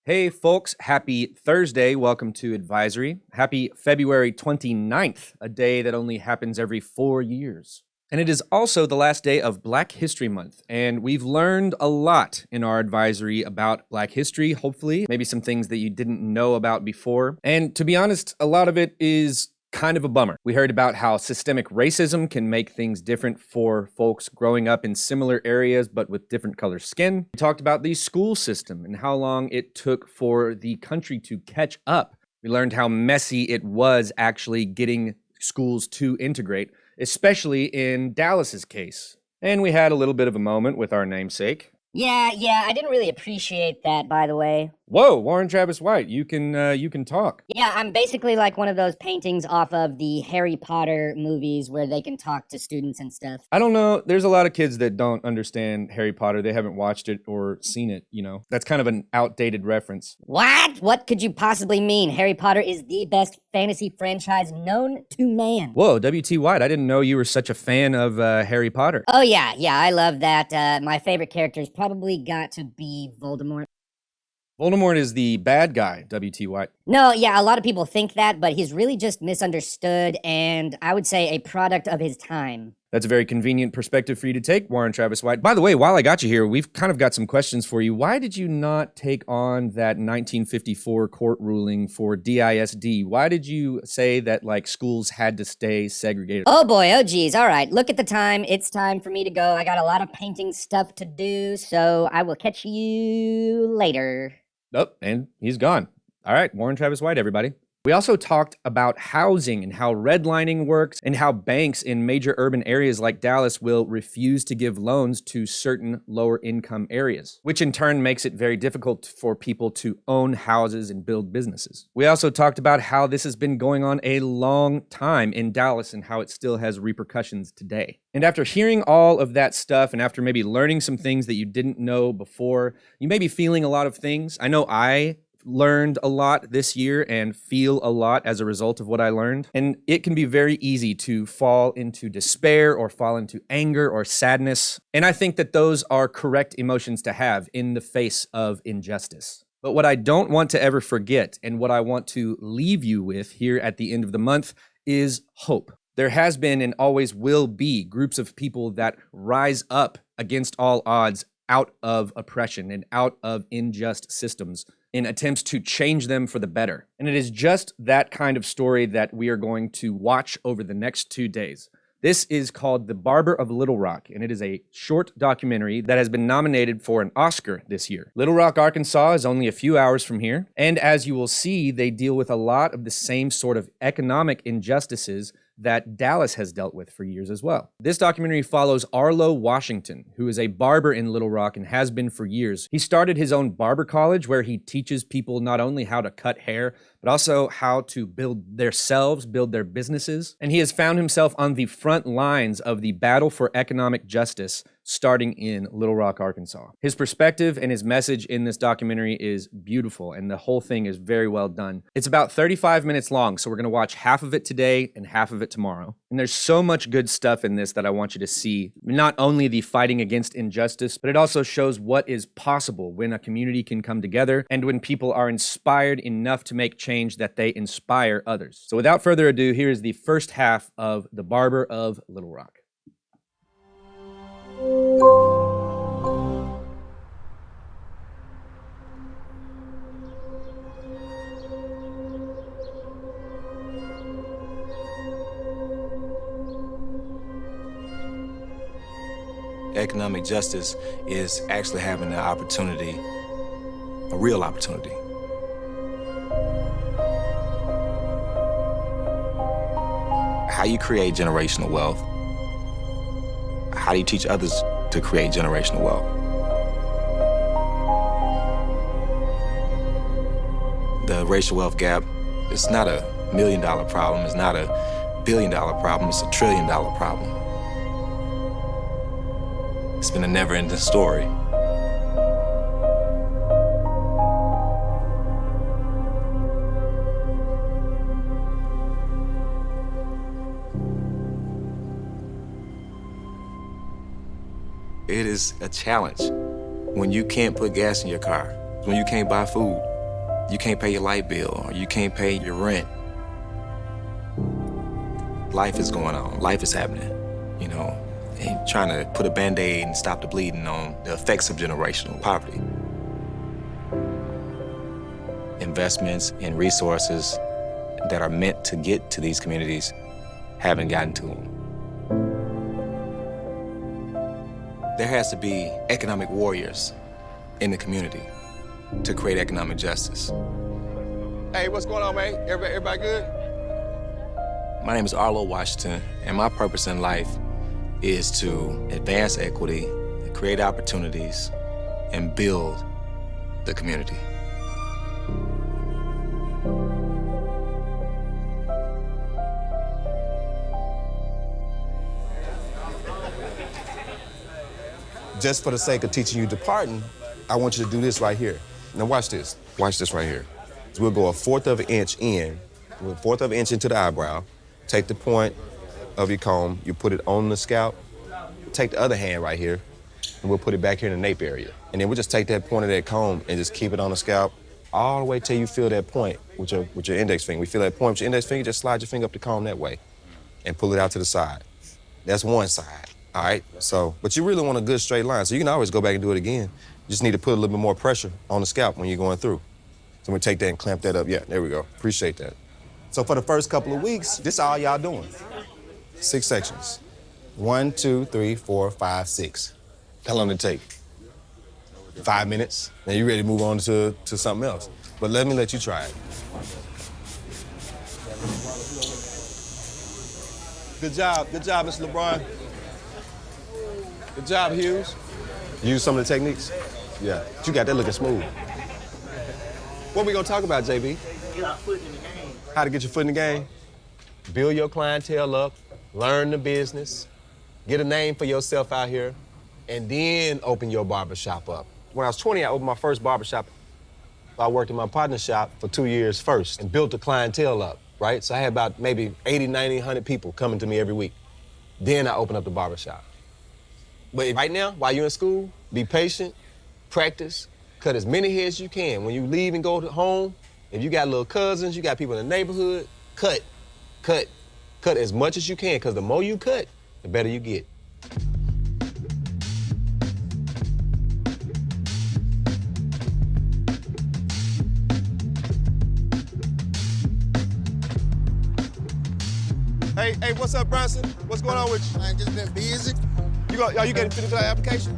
Hey folks, happy Thursday. Welcome to Advisory. Happy February 29th, a day that only happens every 4 years. And it is also the last day of Black History Month, and we've learned a lot in our advisory about Black history, hopefully, maybe some things that you didn't know about before. And to be honest, a lot of it is kind of a bummer. We heard about how systemic racism can make things different for folks growing up in similar areas but with different color skin. We talked about the school system and how long it took for the country to catch up. We learned how messy it was actually getting schools to integrate, especially in Dallas's case. And we had a little bit of a moment with our namesake. Yeah, I didn't really appreciate that, by the way. Whoa, Warren Travis White, you can talk. Yeah, I'm basically like one of those paintings off of the Harry Potter movies where they can talk to students and stuff. I don't know. There's a lot of kids that don't understand Harry Potter. They haven't watched it or seen it, you know. That's kind of an outdated reference. What? What could you possibly mean? Harry Potter is the best fantasy franchise known to man. Whoa, W.T. White, I didn't know you were such a fan of Harry Potter. Oh yeah, I love that. My favorite character's probably got to be Voldemort. Voldemort is the bad guy, W.T. White. No, yeah, a lot of people think that, but he's really just misunderstood and I would say a product of his time. That's a very convenient perspective for you to take, Warren Travis White. By the way, while I got you here, we've kind of got some questions for you. Why did you not take on that 1954 court ruling for DISD? Why did you say that, like, schools had to stay segregated? Oh boy, oh geez, all right, look at the time. It's time for me to go. I got a lot of painting stuff to do, so I will catch you later. Oh, and he's gone. All right, Warren Travis White, everybody. We also talked about housing and how redlining works and how banks in major urban areas like Dallas will refuse to give loans to certain lower income areas, which in turn makes it very difficult for people to own houses and build businesses. We also talked about how this has been going on a long time in Dallas and how it still has repercussions today. And after hearing all of that stuff and after maybe learning some things that you didn't know before, you may be feeling a lot of things. I know I learned a lot this year and feel a lot as a result of what I learned. And it can be very easy to fall into despair or fall into anger or sadness. And I think that those are correct emotions to have in the face of injustice. But what I don't want to ever forget and what I want to leave you with here at the end of the month is hope. There has been and always will be groups of people that rise up against all odds out of oppression and out of unjust systems in attempts to change them for the better. And it is just that kind of story that we are going to watch over the next 2 days. This is called The Barber of Little Rock, and it is a short documentary that has been nominated for an Oscar this year. Little Rock, Arkansas is only a few hours from here, and as you will see, they deal with a lot of the same sort of economic injustices that Dallas has dealt with for years as well. This documentary follows Arlo Washington, who is a barber in Little Rock and has been for years. He started his own barber college where he teaches people not only how to cut hair, but also how to build themselves, build their businesses. And he has found himself on the front lines of the battle for economic justice starting in Little Rock, Arkansas. His perspective and his message in this documentary is beautiful, and the whole thing is very well done. It's about 35 minutes long, so we're gonna watch half of it today and half of it tomorrow. And there's so much good stuff in this that I want you to see. Not only the fighting against injustice, but it also shows what is possible when a community can come together and when people are inspired enough to make change that they inspire others. So without further ado, here is the first half of The Barber of Little Rock. Economic justice is actually having an opportunity, a real opportunity. How you create generational wealth? How do you teach others to create generational wealth? The racial wealth gap is not a $1 million problem, it's not a $1 billion problem, it's a $1 trillion problem. It's been a never-ending story. It is a challenge when you can't put gas in your car, when you can't buy food, you can't pay your light bill or you can't pay your rent. Life is going on, life is happening, you know, and trying to put a Band-Aid and stop the bleeding on the effects of generational poverty. Investments and resources that are meant to get to these communities haven't gotten to them. There has to be economic warriors in the community to create economic justice. Hey, what's going on, man? Everybody good? My name is Arlo Washington, and my purpose in life is to advance equity, create opportunities, and build the community. Just for the sake of teaching you departing, I want you to do this right here. Now watch this. Watch this right here. So we'll go 1/4 of an inch in, 1/4 of an inch into the eyebrow. Take the point of your comb, you put it on the scalp. Take the other hand right here, and we'll put it back here in the nape area. And then we'll just take that point of that comb and just keep it on the scalp all the way till you feel that point with your index finger. We feel that point with your index finger, just slide your finger up the comb that way and pull it out to the side. That's one side, all right? So, but you really want a good straight line, so you can always go back and do it again. You just need to put a little bit more pressure on the scalp when you're going through. So we take that and clamp that up. Yeah, there we go. Appreciate that. So for the first couple of weeks, this is all y'all doing. 6 sections. 1, 2, 3, 4, 5, 6. How long did it take? 5 minutes. Now you ready to move on to something else. But let you try it. Good job, Mr. LeBron. Good job, Hughes. Use some of the techniques? Yeah, but you got that looking smooth. What we gonna talk about, JB? Get our foot in the game. How to get your foot in the game? Build your clientele up, learn the business, get a name for yourself out here, and then open your barbershop up. When I was 20, I opened my first barbershop. I worked in my partner's shop for 2 years first and built the clientele up, right? So I had about maybe 80, 90, 100 people coming to me every week. Then I opened up the barbershop. But right now, while you're in school, be patient, practice, cut as many heads as you can. When you leave and go to home, if you got little cousins, you got people in the neighborhood, cut as much as you can, because the more you cut, the better you get. Hey, what's up, Bronson? What's going on with you? I ain't just been busy. Are you getting finished with that application?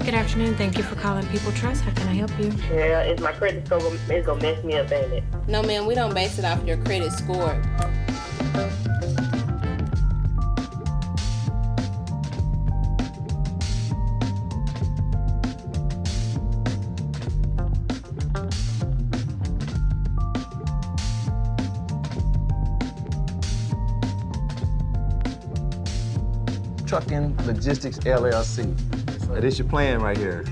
Good afternoon. Thank you for calling People Trust. How can I help you? Yeah, is my credit score gonna mess me up, ain't it? No, ma'am, we don't base it off your credit score. Trucking Logistics LLC. This your plan right here.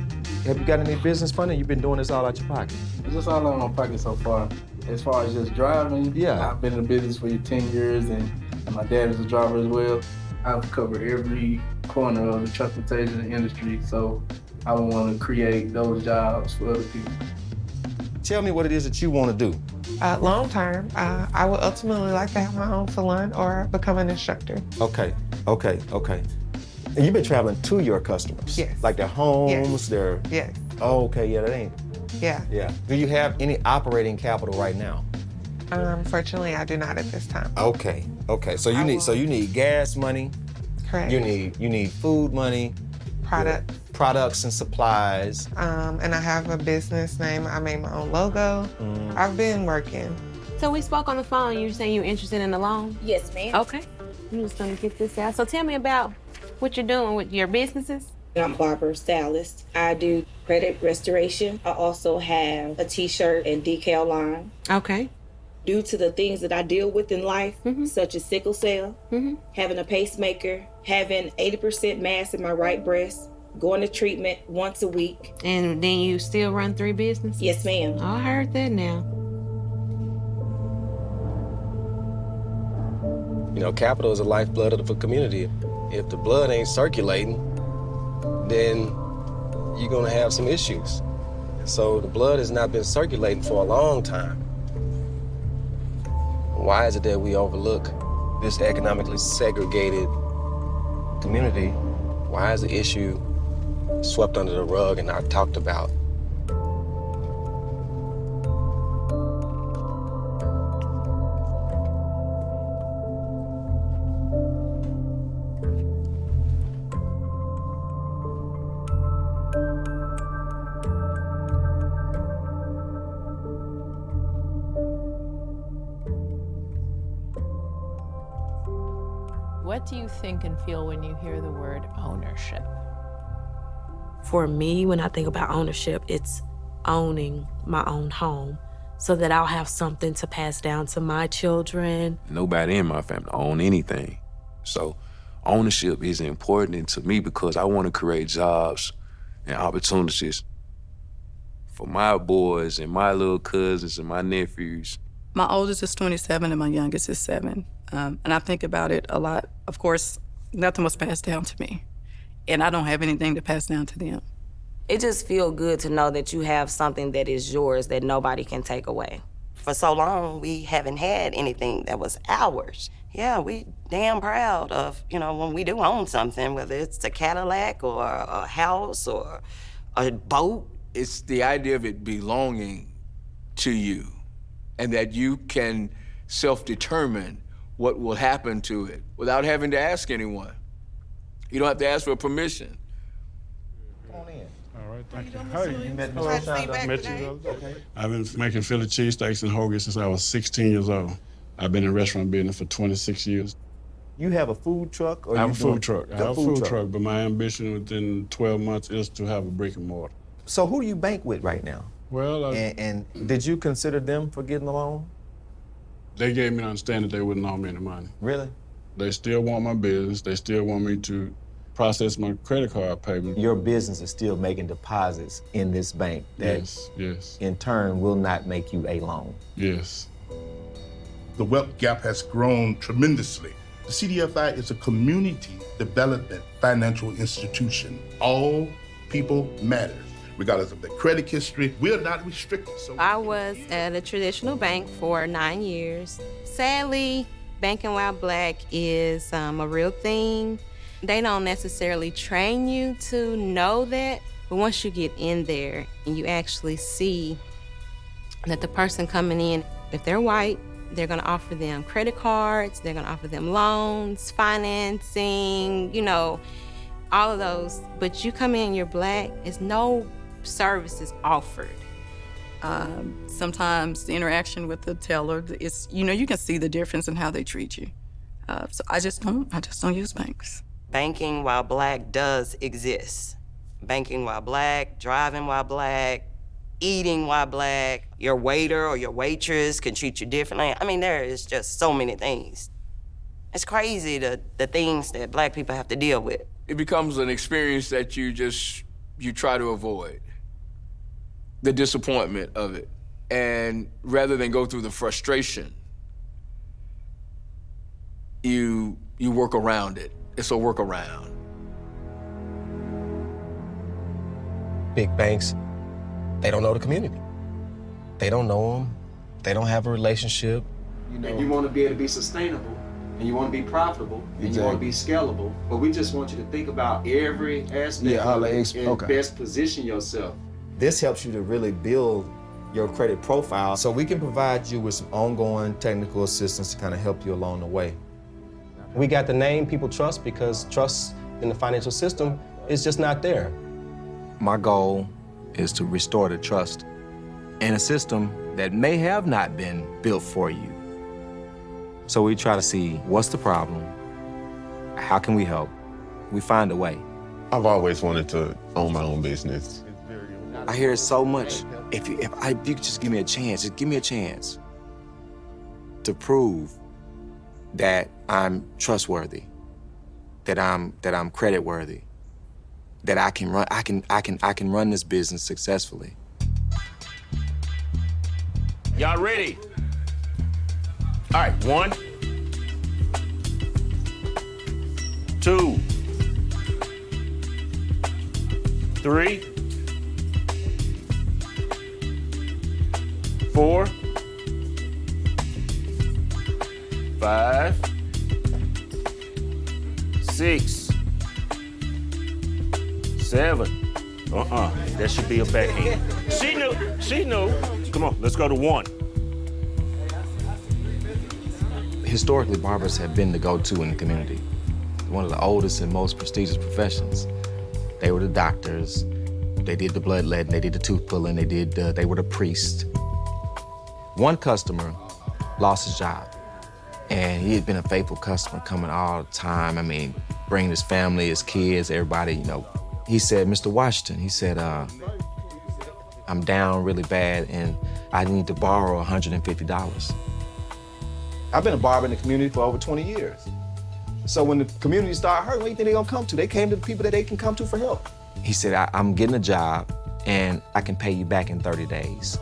Have you got any business funding? You've been doing this all out your pocket. It's just all out of my pocket so far. As far as just driving, Yeah. I've been in the business for 10 years and my dad is a driver as well. I've covered every corner of the transportation industry, so I would want to create those jobs for other people. Tell me what it is that you want to do. Long term, I would ultimately like to have my own salon or become an instructor. Okay. And you've been traveling to your customers? Yes. Like their homes, Yes. their... Yes. Oh, okay, yeah, that ain't... Yeah. Yeah. Do you have any operating capital right now? Fortunately, I do not at this time. Okay. So you need gas money. Correct. You need food money. Product. Products and supplies. And I have a business name. I made my own logo. I've been working. So we spoke on the phone. You were saying you were interested in the loan? Yes, ma'am. Okay. I'm just gonna get this out. So tell me about what you're doing with your businesses. I'm Barber stylist. I do credit restoration. I also have a t-shirt and decal line. Okay. Due to the things that I deal with in life, such as sickle cell, having a pacemaker, having 80% mass in my right breast, going to treatment once a week. And then you still run 3 businesses? Yes, ma'am. Oh, I heard that now. capital is the lifeblood of the community. If the blood ain't circulating, then you're gonna have some issues. So the blood has not been circulating for a long time. Why is it that we overlook this economically segregated community? Why is the issue swept under the rug and not talked about? What do you think and feel when you hear the word ownership? For me, when I think about ownership, it's owning my own home so that I'll have something to pass down to my children. Nobody in my family own anything. So ownership is important to me because I want to create jobs and opportunities for my boys and my little cousins and my nephews. My oldest is 27 and my youngest is 7. And I think about it a lot. Of course, nothing was passed down to me, and I don't have anything to pass down to them. It just feels good to know that you have something that is yours that nobody can take away. For so long, we haven't had anything that was ours. Yeah, we damn proud of, when we do own something, whether it's a Cadillac or a house or a boat. It's the idea of it belonging to you and that you can self-determine what will happen to it without having to ask anyone. You don't have to ask for permission. Come on in. All right, thank you. Hey, you met Mr. Shonda? Met you. Okay. I've been making Philly cheesesteaks and hoagies since I was 16 years old. I've been in restaurant business for 26 years. You have a food truck? Or I have a food truck. I have a food truck, but my ambition within 12 months is to have a brick and mortar. So who do you bank with right now? Well, and did you consider them for getting the loan? They gave me an understanding that they wouldn't owe me any money. Really? They still want my business. They still want me to process my credit card payment. Your business is still making deposits in this bank that yes. in turn will not make you a loan. Yes. The wealth gap has grown tremendously. The CDFI is a community development financial institution. All people matter. Regardless of their credit history, we are not restricted. So I was at a traditional bank for 9 years. Sadly, banking while black is a real thing. They don't necessarily train you to know that, but once you get in there and you actually see that the person coming in, if they're white, they're gonna offer them credit cards, they're gonna offer them loans, financing, all of those. But you come in, you're black, there's no services offered. Sometimes the interaction with the teller is, you can see the difference in how they treat you. So I just don't use banks. Banking while black does exist. Banking while black, driving while black, eating while black. Your waiter or your waitress can treat you differently. I mean, there is just so many things. It's crazy the things that black people have to deal with. It becomes an experience that you try to avoid. The disappointment of it. And rather than go through the frustration, you work around it. It's a workaround. Big banks, they don't know the community. They don't know them. They don't have a relationship. And you want to be able to be sustainable, and you want to be profitable, and you want to be scalable. But we just want you to think about every aspect of it and best position yourself. This helps you to really build your credit profile. So we can provide you with some ongoing technical assistance to kind of help you along the way. We got the name people trust because trust in the financial system is just not there. My goal is to restore the trust in a system that may have not been built for you. So we try to see what's the problem, how can we help? We find a way. I've always wanted to own my own business. I hear it so much. If you could just give me a chance, to prove that I'm trustworthy, that I'm creditworthy, that I can run this business successfully. Y'all ready? All right, 1, 2, 3, 4, 5, 6, 7. That should be a backhand. She knew. Come on, let's go to 1. Historically, barbers have been the go-to in the community. One of the oldest and most prestigious professions. They were the doctors. They did the bloodletting. They did the tooth pulling. They were the priests. One customer lost his job, and he had been a faithful customer, coming all the time. I mean, bringing his family, his kids, everybody, you know. He said, Mr. Washington, he said, I'm down really bad, and I need to borrow $150. I've been a barber in the community for over 20 years. So when the community started hurting, what do you think they're gonna come to? They came to the people that they can come to for help. He said, I'm getting a job, and I can pay you back in 30 days.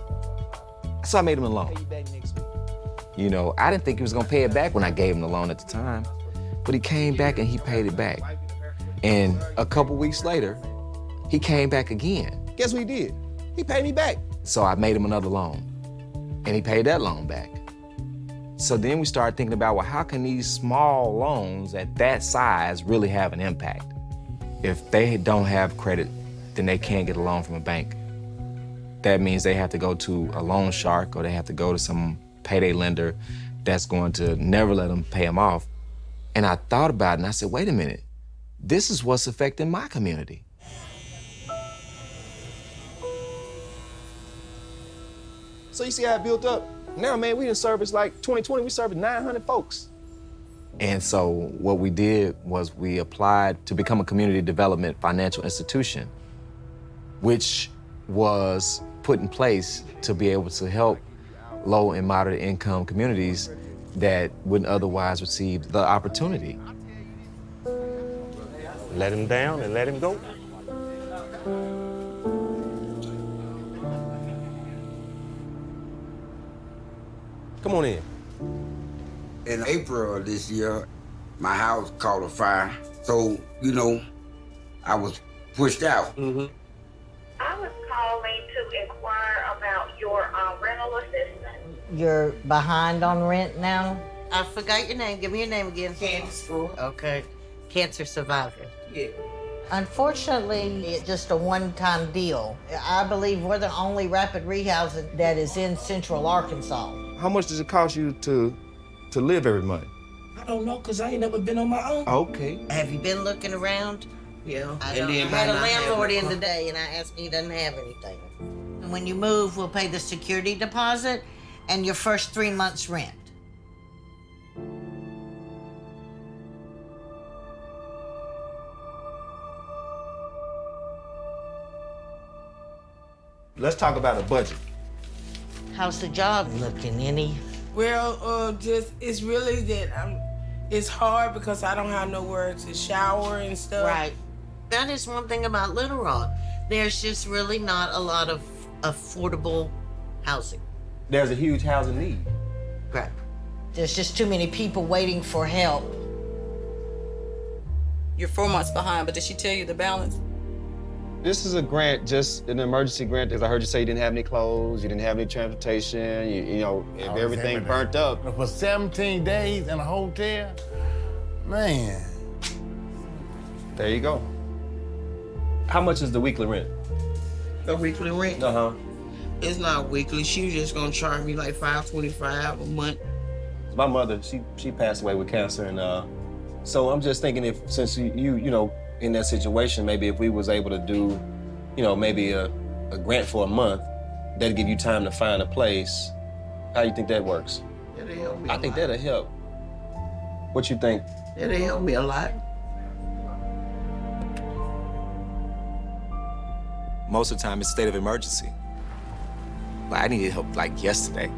So I made him a loan. You know, I didn't think he was gonna pay it back when I gave him the loan at the time, but he came back and he paid it back. And a couple weeks later, he came back again. Guess what he did? He paid me back. So I made him another loan, and he paid that loan back. So then we started thinking about, well, how can these small loans at that size really have an impact? If they don't have credit, then they can't get a loan from a bank. That means they have to go to a loan shark, or they have to go to some payday lender that's going to never let them pay them off. And I thought about it, and I said, wait a minute. This is what's affecting my community. So you see how it built up? Now, man, we done service like 2020, we serviced 900 folks. And so what we did was we applied to become a community development financial institution, which was put in place to be able to help low and moderate income communities that wouldn't otherwise receive the opportunity. Let him down and let him go. Come on in. In April of this year, my house caught a fire. So, you know, I was pushed out. I was calling to inquire about your rental assistance. You're behind on rent now? I forgot your name. Give me your name again. Candace. Okay. Cancer survivor. Yeah. Unfortunately, it's just a one-time deal. I believe we're the only rapid rehousing that is in Central Arkansas. How much does it cost you to live every month? I don't know, because I ain't never been on my own. Okay. Have you been looking around? Yeah. I had a landlord in today, and I asked him, he doesn't have anything. And when you move, we'll pay the security deposit and your first 3 months' rent. Let's talk about a budget. How's the job looking? Any? Well, it's really that it's hard because I don't have nowhere to shower and stuff. Right. That is one thing about Little Rock. There's just really not a lot of affordable housing. There's a huge housing need. Right. There's just too many people waiting for help. You're 4 months behind, but did she tell you the balance? This is a grant, just an emergency grant, because I heard you say you didn't have any clothes, you didn't have any transportation, you know, if everything burnt up. For 17 days in a hotel, man. There you go. How much is the weekly rent? The weekly rent? Uh-huh. It's not weekly. She was just gonna charge me like $525 a month. My mother, she passed away with cancer, and so I'm just thinking, if since you know, in that situation, maybe if we was able to do, you know, maybe a grant for a month, that'd give you time to find a place. How you think that works? It'll help me I think that'll help. What you think? It'll help me a lot. Most of the time, it's a state of emergency. But I needed help like yesterday.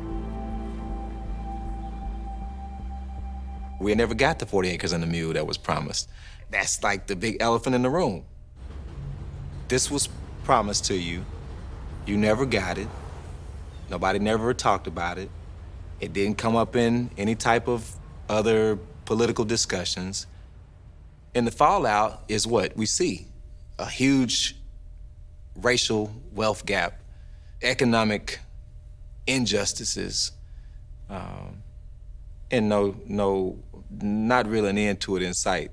We never got the 40 acres and a mule that was promised. That's like the big elephant in the room. This was promised to you. You never got it. Nobody never talked about it. It didn't come up in any type of other political discussions. And the fallout is what we see: a huge racial wealth gap, economic injustices, and not really an end to it in sight.